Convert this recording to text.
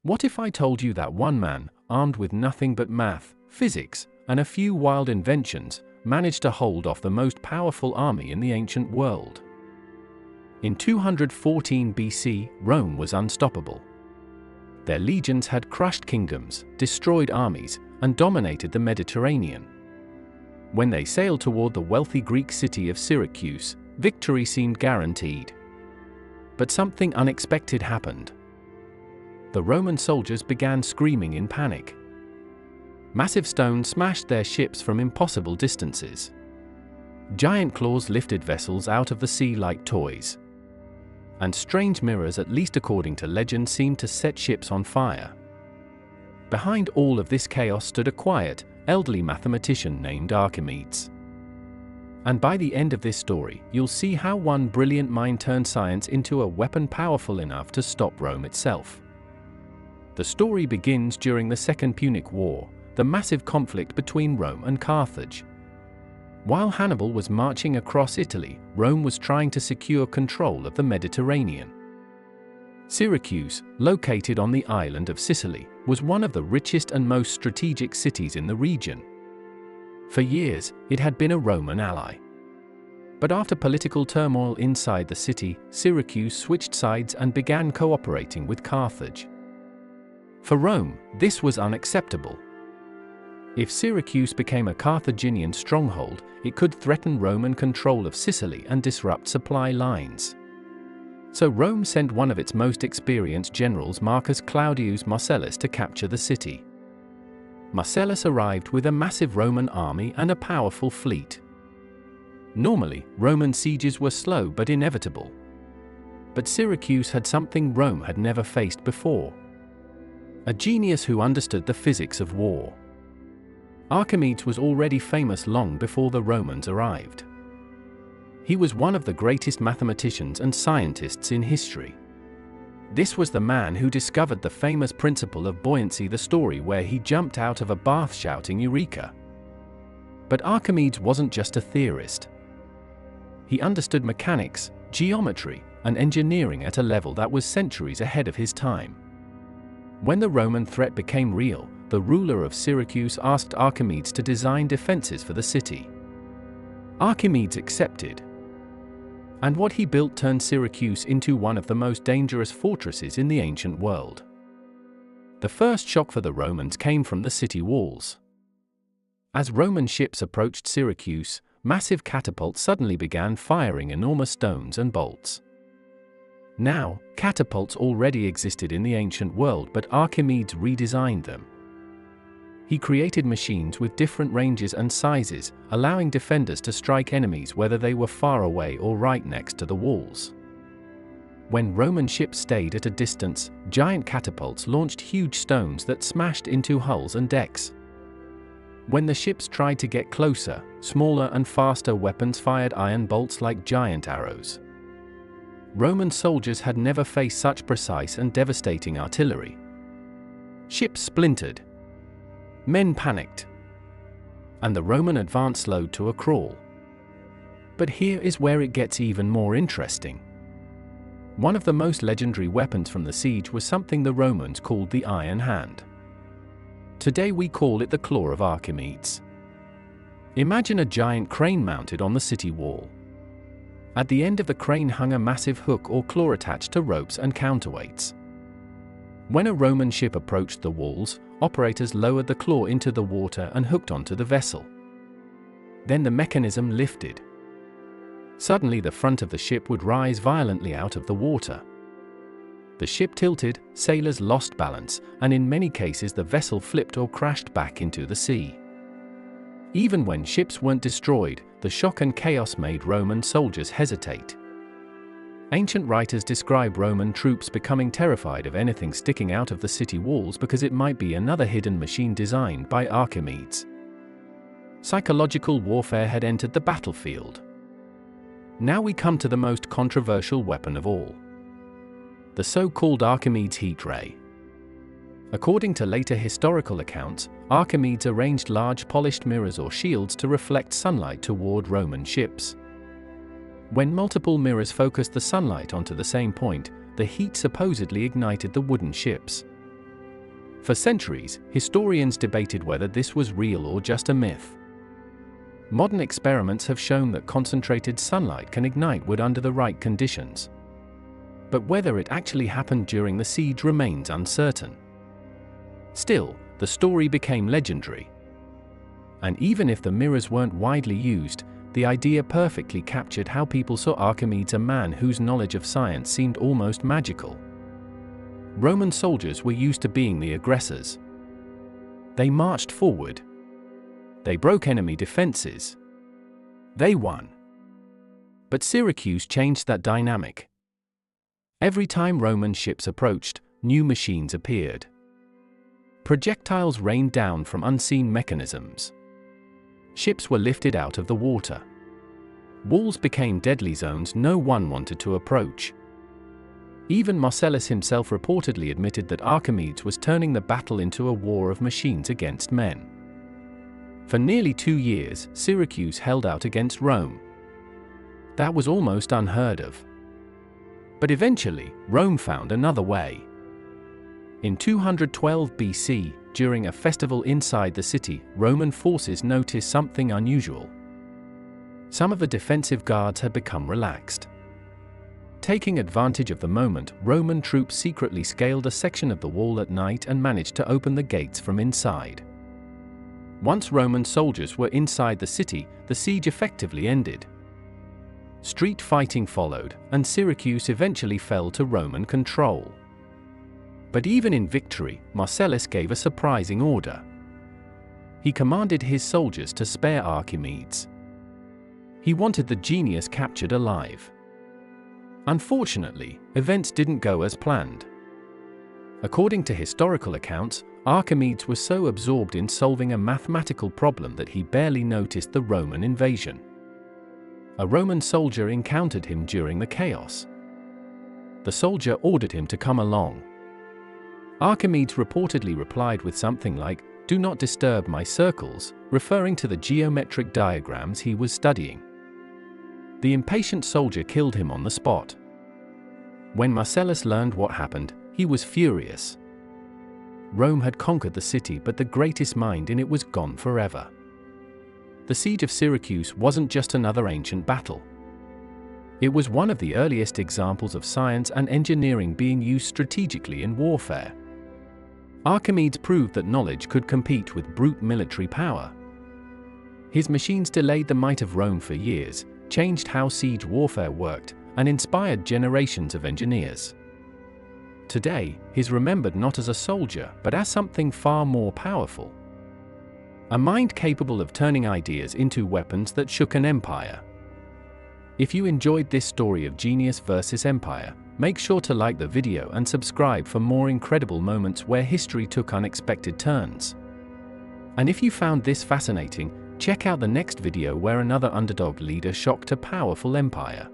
What if I told you that one man, armed with nothing but math, physics, and a few wild inventions, managed to hold off the most powerful army in the ancient world? In 214 BC, Rome was unstoppable. Their legions had crushed kingdoms, destroyed armies, and dominated the Mediterranean. When they sailed toward the wealthy Greek city of Syracuse, victory seemed guaranteed. But something unexpected happened. The Roman soldiers began screaming in panic. Massive stones smashed their ships from impossible distances. Giant claws lifted vessels out of the sea like toys. And strange mirrors, at least according to legend, seemed to set ships on fire. Behind all of this chaos stood a quiet, elderly mathematician named Archimedes. And by the end of this story, you'll see how one brilliant mind turned science into a weapon powerful enough to stop Rome itself. The story begins during the Second Punic War, the massive conflict between Rome and Carthage. While Hannibal was marching across Italy, Rome was trying to secure control of the Mediterranean. Syracuse, located on the island of Sicily, was one of the richest and most strategic cities in the region. For years, it had been a Roman ally. But after political turmoil inside the city, Syracuse switched sides and began cooperating with Carthage. For Rome, this was unacceptable. If Syracuse became a Carthaginian stronghold, it could threaten Roman control of Sicily and disrupt supply lines. So Rome sent one of its most experienced generals, Marcus Claudius Marcellus, to capture the city. Marcellus arrived with a massive Roman army and a powerful fleet. Normally, Roman sieges were slow but inevitable. But Syracuse had something Rome had never faced before: a genius who understood the physics of war. Archimedes was already famous long before the Romans arrived. He was one of the greatest mathematicians and scientists in history. This was the man who discovered the famous principle of buoyancy, the story where he jumped out of a bath shouting "Eureka!" But Archimedes wasn't just a theorist. He understood mechanics, geometry, and engineering at a level that was centuries ahead of his time. When the Roman threat became real, the ruler of Syracuse asked Archimedes to design defenses for the city. Archimedes accepted. And what he built turned Syracuse into one of the most dangerous fortresses in the ancient world. The first shock for the Romans came from the city walls. As Roman ships approached Syracuse, massive catapults suddenly began firing enormous stones and bolts. Now, catapults already existed in the ancient world, but Archimedes redesigned them. He created machines with different ranges and sizes, allowing defenders to strike enemies whether they were far away or right next to the walls. When Roman ships stayed at a distance, giant catapults launched huge stones that smashed into hulls and decks. When the ships tried to get closer, smaller and faster weapons fired iron bolts like giant arrows. Roman soldiers had never faced such precise and devastating artillery. Ships splintered. Men panicked. And the Roman advance slowed to a crawl. But here is where it gets even more interesting. One of the most legendary weapons from the siege was something the Romans called the Iron Hand. Today we call it the claw of Archimedes. Imagine a giant crane mounted on the city wall. At the end of the crane hung a massive hook or claw attached to ropes and counterweights. When a Roman ship approached the walls, operators lowered the claw into the water and hooked onto the vessel. Then the mechanism lifted. Suddenly the front of the ship would rise violently out of the water. The ship tilted, sailors lost balance, and in many cases the vessel flipped or crashed back into the sea. Even when ships weren't destroyed, the shock and chaos made Roman soldiers hesitate. Ancient writers describe Roman troops becoming terrified of anything sticking out of the city walls because it might be another hidden machine designed by Archimedes. Psychological warfare had entered the battlefield. Now we come to the most controversial weapon of all: the so-called Archimedes heat ray. According to later historical accounts, Archimedes arranged large polished mirrors or shields to reflect sunlight toward Roman ships. When multiple mirrors focused the sunlight onto the same point, the heat supposedly ignited the wooden ships. For centuries, historians debated whether this was real or just a myth. Modern experiments have shown that concentrated sunlight can ignite wood under the right conditions. But whether it actually happened during the siege remains uncertain. Still, the story became legendary. And even if the mirrors weren't widely used, the idea perfectly captured how people saw Archimedes, a man whose knowledge of science seemed almost magical. Roman soldiers were used to being the aggressors. They marched forward. They broke enemy defenses. They won. But Syracuse changed that dynamic. Every time Roman ships approached, new machines appeared. Projectiles rained down from unseen mechanisms. Ships were lifted out of the water. Walls became deadly zones no one wanted to approach. Even Marcellus himself reportedly admitted that Archimedes was turning the battle into a war of machines against men. For nearly 2 years, Syracuse held out against Rome. That was almost unheard of. But eventually, Rome found another way. In 212 BC, during a festival inside the city, Roman forces noticed something unusual. Some of the defensive guards had become relaxed. Taking advantage of the moment, Roman troops secretly scaled a section of the wall at night and managed to open the gates from inside. Once Roman soldiers were inside the city, the siege effectively ended. Street fighting followed, and Syracuse eventually fell to Roman control. But even in victory, Marcellus gave a surprising order. He commanded his soldiers to spare Archimedes. He wanted the genius captured alive. Unfortunately, events didn't go as planned. According to historical accounts, Archimedes was so absorbed in solving a mathematical problem that he barely noticed the Roman invasion. A Roman soldier encountered him during the chaos. The soldier ordered him to come along. Archimedes reportedly replied with something like, "Do not disturb my circles," referring to the geometric diagrams he was studying. The impatient soldier killed him on the spot. When Marcellus learned what happened, he was furious. Rome had conquered the city, but the greatest mind in it was gone forever. The Siege of Syracuse wasn't just another ancient battle. It was one of the earliest examples of science and engineering being used strategically in warfare. Archimedes proved that knowledge could compete with brute military power. His machines delayed the might of Rome for years, changed how siege warfare worked, and inspired generations of engineers. Today, he's remembered not as a soldier, but as something far more powerful. A mind capable of turning ideas into weapons that shook an empire. If you enjoyed this story of genius versus empire, make sure to like the video and subscribe for more incredible moments where history took unexpected turns. And if you found this fascinating, check out the next video where another underdog leader shocked a powerful empire.